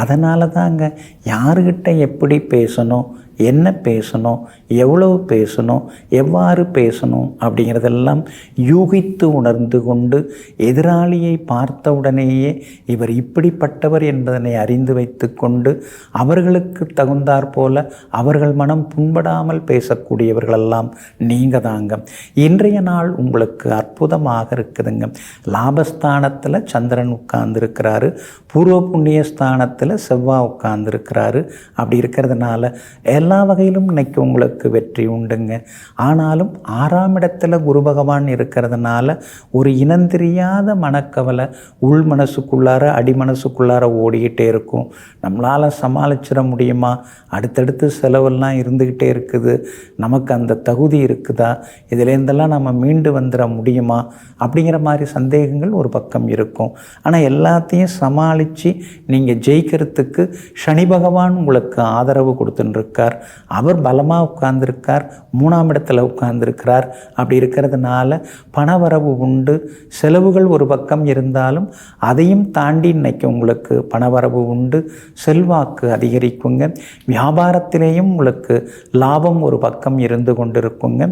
அதனால தாங்க யாருக்கிட்ட எப்படி பேசணும், என்ன பேசணும், எவ்வளவு பேசணும், எவ்வாறு பேசணும் அப்படிங்கிறதெல்லாம் யூகித்து உணர்ந்து கொண்டு எதிராளியை பார்த்தவுடனேயே இவர் இப்படிப்பட்டவர் என்பதனை அறிந்து வைத்து கொண்டு அவர்களுக்கு தகுந்தாற் போல அவர்கள் மனம் புண்படாமல் பேசக்கூடியவர்களெல்லாம் நீங்கள் தாங்க. இன்றைய நாள் உங்களுக்கு அற்புதமாக இருக்குதுங்க. லாபஸ்தானத்தில் சந்திரன் உட்கார்ந்துருக்கிறாரு, பூர்வ புண்ணிய ஸ்தானத்தில் செவ்வாய் உட்கார்ந்துருக்கிறாரு. அப்படி இருக்கிறதுனால எல்லா வகையிலும் இன்னைக்கு உங்களுக்கு வெற்றி உண்டுங்க. ஆனாலும் 6ஆம் இடத்துல குரு பகவான் இருக்கிறதுனால ஒரு இனந்தெரியாத மனக்கவலை உள் மனசுக்குள்ளார அடி மனசுக்குள்ளார ஓடிக்கிட்டே இருக்கும். நம்மளால் சமாளிச்சிட முடியுமா, அடுத்தடுத்து செலவெல்லாம் இருந்துக்கிட்டே இருக்குது, நமக்கு அந்த தகுதி இருக்குதா, இதுலேருந்தெல்லாம் நம்ம மீண்டு வந்துட முடியுமா அப்படிங்கிற மாதிரி சந்தேகங்கள் ஒரு பக்கம் இருக்கும். ஆனால் எல்லாத்தையும் சமாளித்து நீங்கள் ஜெயிக்கிறதுக்கு சனி பகவான் உங்களுக்கு ஆதரவு கொடுத்துட்டுருக்கார். அவர் பலமாக உட்கார்ந்துருக்கார், 3ஆம் இடத்துல உட்கார்ந்துருக்கிறார். அப்படி இருக்கிறதுனால பணவரவு உண்டு. செலவுகள் ஒரு பக்கம் இருந்தாலும் அதையும் தாண்டி இன்னைக்கு உங்களுக்கு பணவரவு உண்டு. செல்வாக்கு அதிகரிக்குங்க. வியாபாரத்திலேயும் உங்களுக்கு லாபம் ஒரு பக்கம் இருந்து கொண்டிருக்குங்க.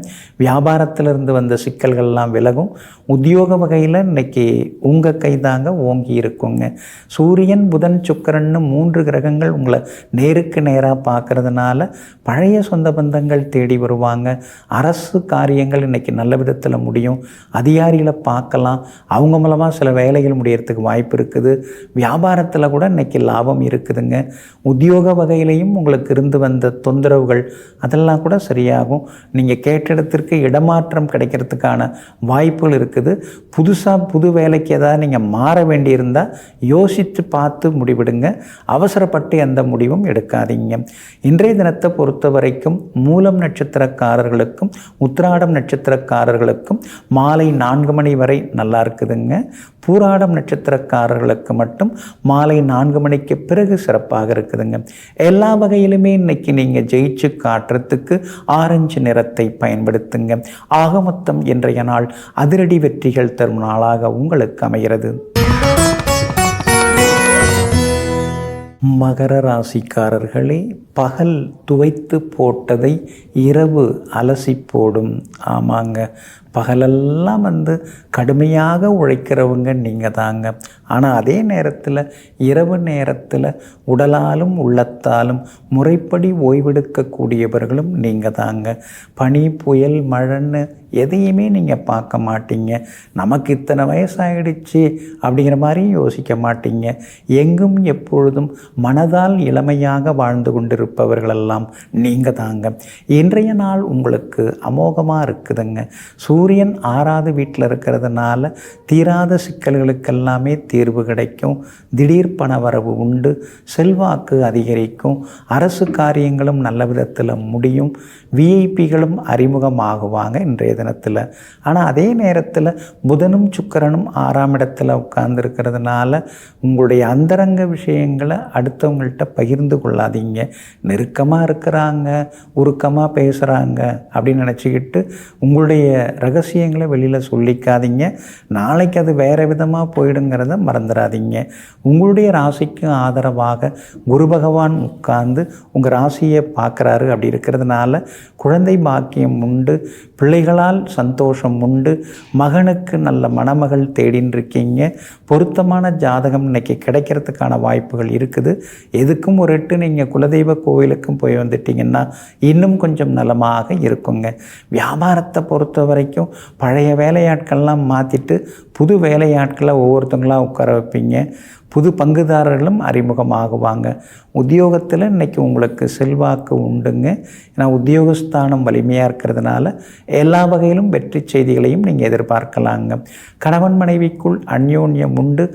வியாபாரத்திலிருந்து வந்த சிக்கல்கள்லாம் விலகும். உத்தியோக வகையில் இன்னைக்கு உங்கள் கைதாங்க ஓங்கி இருக்குங்க. சூரியன் புதன் சுக்கிரன்னு 3 கிரகங்கள் உங்களை நேருக்கு நேராக பார்க்கறதுனால பழைய சொந்த பந்தங்கள் தேடி வருவாங்க. அரசு காரியங்கள் இன்னைக்கு நல்ல விதத்தில் முடியும். அதிகாரிகளை பார்க்கலாம், அவங்க மூலமாக சில வேலைகள் முடியறதுக்கு வாய்ப்பு இருக்குது. வியாபாரத்தில் கூட இன்னைக்கு லாபம் இருக்குதுங்க. உத்தியோக வகையிலையும் உங்களுக்கு இருந்து வந்த தொந்தரவுகள் அதெல்லாம் கூட சரியாகும். நீங்கள் கேட்ட இடத்திற்கு இடமாற்றம் கிடைக்கிறதுக்கான வாய்ப்புகள் இருக்குது. புதுசாக புது வேலைக்கு ஏதாவது நீங்கள் மாற வேண்டியிருந்தால் யோசித்து பார்த்து முடிவிடுங்க. அவசரப்பட்டு எந்த முடிவும் எடுக்காதீங்க. இன்றைய தினத்தை பொறுத்த வரைக்கும் மூலம் நட்சத்திரக்காரர்களுக்கும் உத்திராடம் நட்சத்திரக்காரர்களுக்கும் மாலை 4 மணி வரை நல்லா இருக்குதுங்க. பூராடம் நட்சத்திரக்காரர்களுக்கு மட்டும் மாலை 4 மணிக்கு பிறகு சிறப்பாக இருக்குதுங்க. எல்லா வகையிலுமே இன்னைக்கு நீங்கள் ஜெயிச்சு காட்டுறதுக்கு ஆரஞ்சு நிறத்தை பயன்படுத்துங்க. ஆக மொத்தம் இன்றைய நாள் அதிரடி வெற்றிகள் தரும் நாளாக உங்களுக்கு அமைகிறது. மகர ராசிக்காரர்களே, பகல் துவைத்து போட்டதை இரவு அலசி போடும். ஆமாங்க, பகலெல்லாம் கடுமையாக உழைக்கிறவங்க நீங்கள் தாங்க. ஆனால் அதே நேரத்தில் இரவு நேரத்தில் உடலாலும் உள்ளத்தாலும் முறைப்படி ஓய்வெடுக்கக்கூடியவர்களும் நீங்கள் தாங்க. பனி புயல் மழைன்னு எதையுமே நீங்கள் பார்க்க மாட்டீங்க. நமக்கு இத்தனை வயசாகிடுச்சு அப்படிங்கிற மாதிரியும் யோசிக்க மாட்டீங்க. எங்கும் எப்பொழுதும் மனதால் இளமையாக வாழ்ந்து கொண்டிருப்பவர்களெல்லாம் நீங்கள் தாங்க. இன்றைய நாள் உங்களுக்கு அமோகமாக இருக்குதுங்க. சூரியன் 6வது வீட்டில் இருக்கிறதுனால தீராத சிக்கல்களுக்கெல்லாமே தீர்வு கிடைக்கும். திடீர் பண வரவு உண்டு. செல்வாக்கு அதிகரிக்கும். அரசு காரியங்களும் நல்ல விதத்தில் முடியும். விஐபிகளும் அறிமுகமாகுவாங்க இன்றைய தினத்தில். ஆனால் அதே நேரத்தில் புதனும் சுக்கிரனும் 6ஆம் இடத்துல உட்கார்ந்துருக்கிறதுனால உங்களுடைய அந்தரங்க விஷயங்களை அடுத்தவங்கள்ட்ட பகிர்ந்து கொள்ளாதீங்க. நெருக்கமாக இருக்கிறாங்க, உருக்கமாக பேசுகிறாங்க அப்படின்னு நினச்சிக்கிட்டு உங்களுடைய ரகசியங்களை வெளியில் சொல்லிக்காதீங்க. நாளைக்கு அது வேறு விதமாக போயிடுங்கிறத மறந்துடாதீங்க. உங்களுடைய ராசிக்கு ஆதரவாக குரு பகவான் உட்கார்ந்து உங்கள் ராசியை பார்க்குறாரு. அப்படி இருக்கிறதுனால குழந்தை பாக்கியம் உண்டு. பிள்ளைகளால் சந்தோஷம் உண்டு. மகனுக்கு நல்ல மணமகள் தேடின்னு இருக்கீங்க. பொருத்தமான ஜாதகம் இன்னைக்கு கிடைக்கிறதுக்கான வாய்ப்புகள் இருக்குது. எதுக்கும் ஒரு எட்டு நீங்கள் குலதெய்வ கோவிலுக்கும் போய் வந்துட்டிங்கன்னா இன்னும் கொஞ்சம் நலமாக இருக்குங்க. வியாபாரத்தை பொறுத்த வரைக்கும் பழைய வேலையாட்கள்லாம் மாற்றிட்டு புது வேலையாட்களை ஒவ்வொருத்தங்களாக உட்கார வைப்பீங்க. புது பங்குதாரர்களும் அறிமுகமாகுவாங்க. உத்தியோகத்தில் இன்றைக்கி உங்களுக்கு செல்வாக்கு உண்டுங்க. ஏன்னா உத்தியோகஸ்தானம் வலிமையாக இருக்கிறதுனால எல்லா வகையிலும் வெற்றி செய்திகளையும் நீங்கள் எதிர்பார்க்கலாங்க. கணவன் மனைவிக்குள் அந்யோன்யம் உண்டு.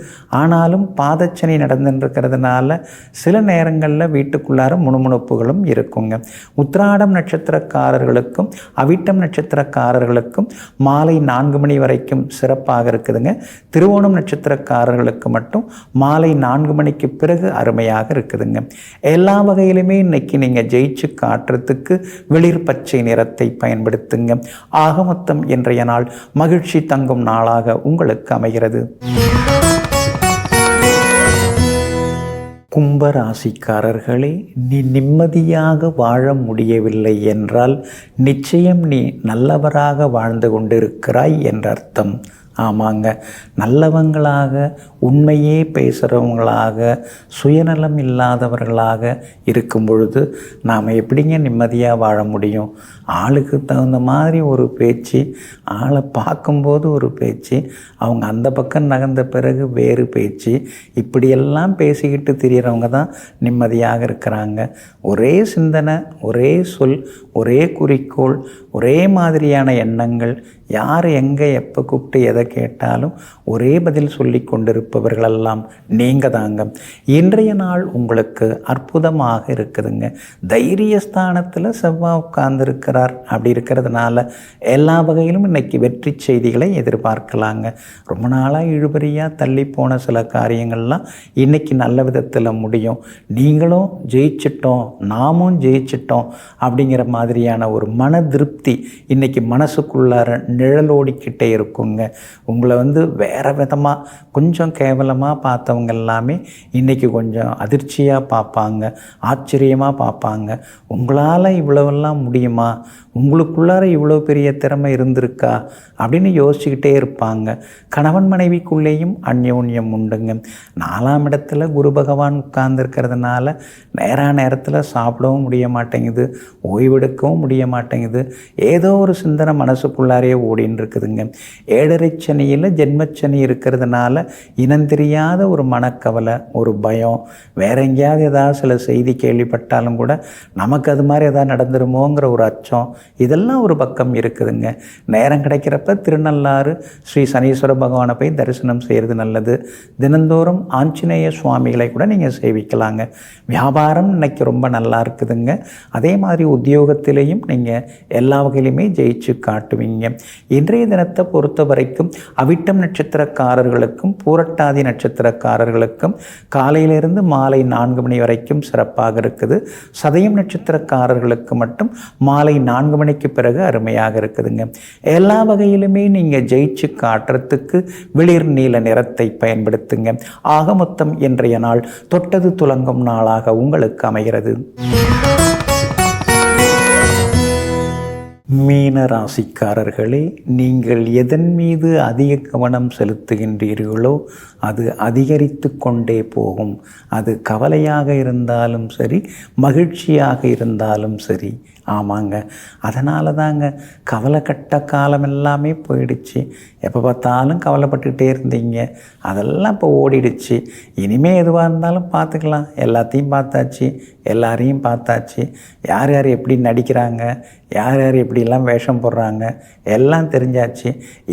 ஆனாலும் பாதச்சனி நடந்துருக்கிறதுனால சில நேரங்களில் வீட்டுக்குள்ளார முணுமுணுப்புகளும் இருக்குங்க. உத்திராடம் நட்சத்திரக்காரர்களுக்கும் அவிட்டம் நட்சத்திரக்காரர்களுக்கும் மாலை 4 மணி வரைக்கும் சிறப்பாக இருக்குதுங்க. திருவோணம் நட்சத்திரக்காரர்களுக்கு மட்டும் மாலை 4 மணிக்கு பிறகு அருமையாக இருக்குதுங்க. எல்லா வகையிலுமே இன்னைக்கு நீங்கள் ஜெயிச்சு காட்டுறதுக்கு வெளிர் பச்சை நிறத்தை பயன்படுத்துங்க. ஆக மொத்தம் இன்றைய நாள் மகிழ்ச்சி தங்கும் நாளாக உங்களுக்கு அமைகிறது. கும்பராசிக்காரர்களே, நீ நிம்மதியாக வாழ முடியவில்லை என்றால் நிச்சயம் நீ நல்லவராக வாழ்ந்து கொண்டிருக்கிறாய் என்ற அர்த்தம். ஆமாங்க, நல்லவங்களாக, உண்மையே பேசுகிறவங்களாக, சுயநலம் இல்லாதவர்களாக இருக்கும் பொழுது நாம் எப்படிங்க நிம்மதியாக வாழ முடியும்? ஆளுக்கு தகுந்த மாதிரி ஒரு பேச்சு, ஆளை பார்க்கும்போது ஒரு பேச்சு, அவங்க அந்த பக்கம் நகர்ந்த பிறகு வேறு பேச்சு, இப்படியெல்லாம் பேசிக்கிட்டு திரிகிறவங்க தான் நிம்மதியாக இருக்கிறாங்க. ஒரே சிந்தனை, ஒரே சொல், ஒரே குறிக்கோள், ஒரே மாதிரியான எண்ணங்கள், யார் எங்கே எப்போ கூப்பிட்டு எதை கேட்டாலும் ஒரே பதில் சொல்லி கொண்டிருப்பவர்களெல்லாம் நீங்கள் தாங்க. இன்றைய நாள் உங்களுக்கு அற்புதமாக இருக்குதுங்க. தைரியஸ்தானத்தில் செவ்வாய் உட்கார்ந்துருக்கிறார். அப்படி இருக்கிறதுனால எல்லா வகையிலும் இன்றைக்கி வெற்றி செய்திகளை எதிர்பார்க்கலாங்க. ரொம்ப நாளாக இழுபறியாக தள்ளி போன சில காரியங்கள்லாம் இன்றைக்கி நல்ல விதத்தில் முடியும். நீங்களும் ஜெயிச்சிட்டோம், நாமும் ஜெயிச்சிட்டோம் அப்படிங்கிற மாதிரியான ஒரு மன திருப்தி இன்றைக்கி மனசுக்குள்ளார நிழலோடிக்கிட்டே இருக்குங்க. உங்களை வேறு விதமாக கொஞ்சம் கேவலமாக பார்த்தவங்க எல்லாமே இன்றைக்கி கொஞ்சம் அதிர்ச்சியாக பார்ப்பாங்க, ஆச்சரியமாக பார்ப்பாங்க. உங்களால் இவ்வளவெல்லாம் முடியுமா, உங்களுக்குள்ளார இவ்வளோ பெரிய திறமை இருந்திருக்கா அப்படின்னு யோசிச்சுக்கிட்டே இருப்பாங்க. கணவன் மனைவிக்குள்ளேயும் அந்யோன்யம் உண்டுங்க. 4ஆம் இடத்துல குரு பகவான் உட்கார்ந்துருக்கிறதுனால நேரத்தில் சாப்பிடவும் முடிய மாட்டேங்குது, ஓய்வெடுக்கவும் முடிய மாட்டேங்குது. ஏதோ ஒரு சிந்தனை மனசுக்குள்ளாரே ஓடின்னு இருக்குதுங்க. 7.5 சனியில் ஜென்மச்சனி இருக்கிறதுனால இனந்தெரியாத ஒரு மனக்கவலை, ஒரு பயம், வேற எங்கேயாவது ஏதாவது சில செய்தி கேள்விப்பட்டாலும் கூட நமக்கு அது மாதிரி ஏதாவது நடந்துருமோங்கிற ஒரு அச்சம், இதெல்லாம் ஒரு பக்கம் இருக்குதுங்க. நேரம் கிடைக்கிறப்ப திருநள்ளாறு ஸ்ரீ சனீஸ்வர பகவானை போய் தரிசனம் செய்கிறது நல்லது. தினந்தோறும் ஆஞ்சநேய சுவாமிகளை கூட நீங்கள் சேவிக்கலாங்க. வியாபாரம் இன்னைக்கு ரொம்ப நல்லா இருக்குதுங்க. அதே மாதிரி உத்தியோகத்திலையும் நீங்கள் எல்லா வகையிலுமே ஜெயிச்சு காட்டுவீங்க. இன்றைய தினத்தை பொறுத்த வரைக்கும் அவிட்டம் நட்சத்திரக்காரர்களுக்கும் பூரட்டாதி நட்சத்திரக்காரர்களுக்கும் காலையிலிருந்து மாலை 4 மணி வரைக்கும் சிறப்பாக இருக்குது. சதயம் நட்சத்திரக்காரர்களுக்கு மட்டும் மாலை 4 மணிக்கு பிறகு அருமையாக இருக்குதுங்க. எல்லா வகையிலுமே நீங்கள் ஜெயிச்சு காட்டுறதுக்கு வெளிர் நீல நிறத்தை பயன்படுத்துங்க. ஆக மொத்தம் இன்றைய நாள் தொட்டது துலங்கும் நாளாக உங்களுக்கு அமைகிறது. மீன ராசிக்காரர்களே, நீங்கள் எதன் மீது அதிக கவனம் செலுத்துகின்றீர்களோ அது அதிகரித்து கொண்டே போகும். அது கவலையாக இருந்தாலும் சரி, மகிழ்ச்சியாக இருந்தாலும் சரி. ஆமாங்க, அதனால தாங்க கவலை கட்ட காலம் எல்லாமே போயிடுச்சு. எப்போ பார்த்தாலும் கவலைப்பட்டுக்கிட்டே இருந்தீங்க, அதெல்லாம் இப்போ ஓடிடுச்சு. இனிமேல் எதுவாக இருந்தாலும் பார்த்துக்கலாம். எல்லாத்தையும் பார்த்தாச்சு, எல்லாரையும் பார்த்தாச்சு. யார் யார் எப்படி நடிக்கிறாங்க, யார் யார் எப்படிலாம் வேஷம் போடுறாங்க எல்லாம் தெரிஞ்சாச்சு.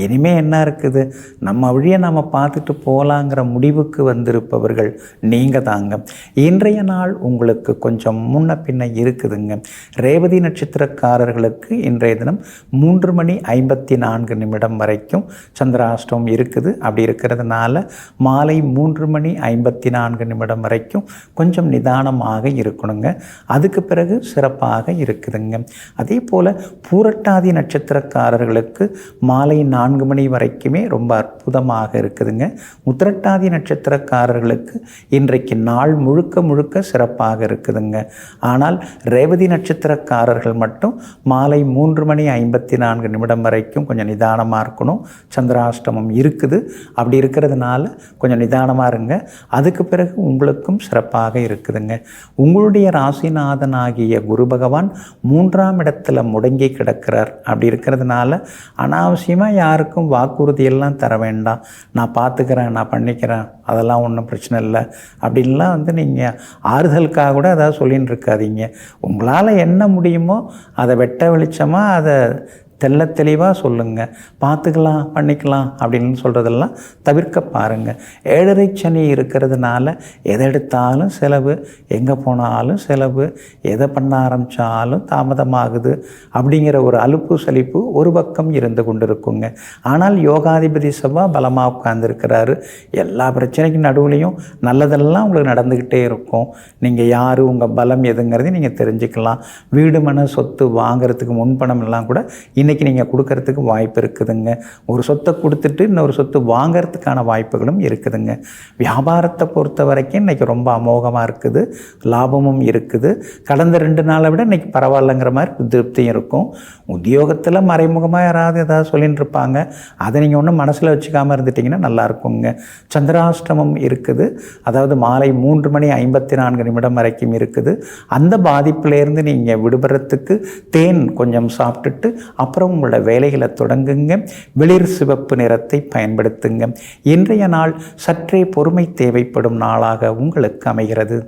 இனிமேல் என்ன இருக்குது, நம்ம வழியை நம்ம பார்த்துட்டு போகலாங்கிற முடிவுக்கு வந்திருப்பவர்கள் நீங்கள் தாங்க. இன்றைய நாள் உங்களுக்கு கொஞ்சம் முன்ன பின்ன இருக்குதுங்க. ரேவதி நட்சத்திரக்காரர்களுக்கு இன்றைய தினம் 3:54 வரைக்கும் சந்திராஷ்டமம் இருக்குது. அப்படி இருக்கிறதுனால மாலை 3:54 வரைக்கும் கொஞ்சம் நிதானமாக இருக்கணுங்க. அதுக்கு பிறகு சிறப்பாக இருக்குதுங்க. அதே போல் பூரட்டாதி நட்சத்திரக்காரர்களுக்கு மாலை 4 மணி வரைக்குமே ரொம்ப அற்புதமாக இருக்குதுங்க. உத்திரட்டாதி நட்சத்திரக்காரர்களுக்கு இன்றைக்கு நாள் முழுக்க சிறப்பாக இருக்குதுங்க. ஆனால் ரேவதி நட்சத்திரக்காரர்கள் மட்டும் மாலை 3:54 வரைக்கும் கொஞ்சம் நிதானமாக இருக்கணும். சந்திராஷ்டமம் இருக்குது. அப்படி இருக்கிறதுனால கொஞ்சம் நிதானமாக இருங்க. அதுக்கு பிறகு உங்களுக்கும் சிறப்பாக இருக்குதுங்க. உங்களுடைய ராசிநாதனாகிய குரு பகவான் 3ஆம் இடத்துல முடங்கி கிடக்கிறார். அப்படி இருக்கிறதுனால அனாவசியமாக யாருக்கும் வாக்குறுதியெல்லாம் தர வேண்டாம். நான் பார்த்துக்கிறேன், நான் பண்ணிக்கிறேன், அதெல்லாம் ஒன்றும் பிரச்சனை இல்லை அப்படின்லாம் நீங்கள் ஆறுதலுக்காக கூட அதாவது சொல்லின்னு இருக்காதீங்க. உங்களால் என்ன முடியுமோ அதை வெட்ட வெளிச்சமாக அதை தெல்ல தெளிவாக சொல்லுங்கள். பார்த்துக்கலாம், பண்ணிக்கலாம் அப்படின்னு சொல்கிறதெல்லாம் தவிர்க்க பாருங்கள். 7.5 சனி இருக்கிறதுனால எதை எடுத்தாலும் செலவு, எங்கே போனாலும் செலவு, எதை பண்ண ஆரம்பித்தாலும் தாமதமாகுது அப்படிங்கிற ஒரு அலுப்பு சலிப்பு ஒரு பக்கம் இருந்து கொண்டு இருக்குங்க. ஆனால் யோகாதிபதி செவ்வாய் பலமாக உட்கார்ந்துருக்கிறாரு. எல்லா பிரச்சனைக்கும் நடுவுலையும் நல்லதெல்லாம் உங்களுக்கு நடந்துக்கிட்டே இருக்கும். நீங்கள் யார், உங்கள் பலம் எதுங்கிறதையும் நீங்கள் தெரிஞ்சுக்கலாம். வீடு மன சொத்து வாங்கிறதுக்கு முன்பணம் எல்லாம் கூட இன்றைக்கி நீங்கள் கொடுக்கறதுக்கு வாய்ப்பு இருக்குதுங்க. ஒரு சொத்தை கொடுத்துட்டு இன்னொரு சொத்து வாங்கிறதுக்கான வாய்ப்புகளும் இருக்குதுங்க. வியாபாரத்தை பொறுத்த வரைக்கும் இன்றைக்கி ரொம்ப அமோகமாக இருக்குது, லாபமும் இருக்குது. கடந்த 2 நாளை விட இன்றைக்கி பரவாயில்லைங்கிற மாதிரி திருப்தியும் இருக்கும். உத்தியோகத்தில் மறைமுகமாக யாராவது ஏதாவது சொல்லிட்டு இருப்பாங்க, அதை நீங்கள் ஒன்றும் மனசில் வச்சுக்காமல் இருந்துட்டிங்கன்னா நல்லாயிருக்குங்க. சந்திராஷ்டமம் இருக்குது, அதாவது மாலை 3:54 வரைக்கும் இருக்குது. அந்த பாதிப்பிலேருந்து நீங்கள் விடுபடுறதுக்கு தேன் கொஞ்சம் சாப்பிட்டுட்டு அப்புறம் உங்களோட வேலைகளை தொடங்குங்க. வெளிர் சிவப்பு நிறத்தை பயன்படுத்துங்க. இன்றைய நாள் சற்றே பொறுமை தேவைப்படும் நாளாக உங்களுக்கு அமைகிறது.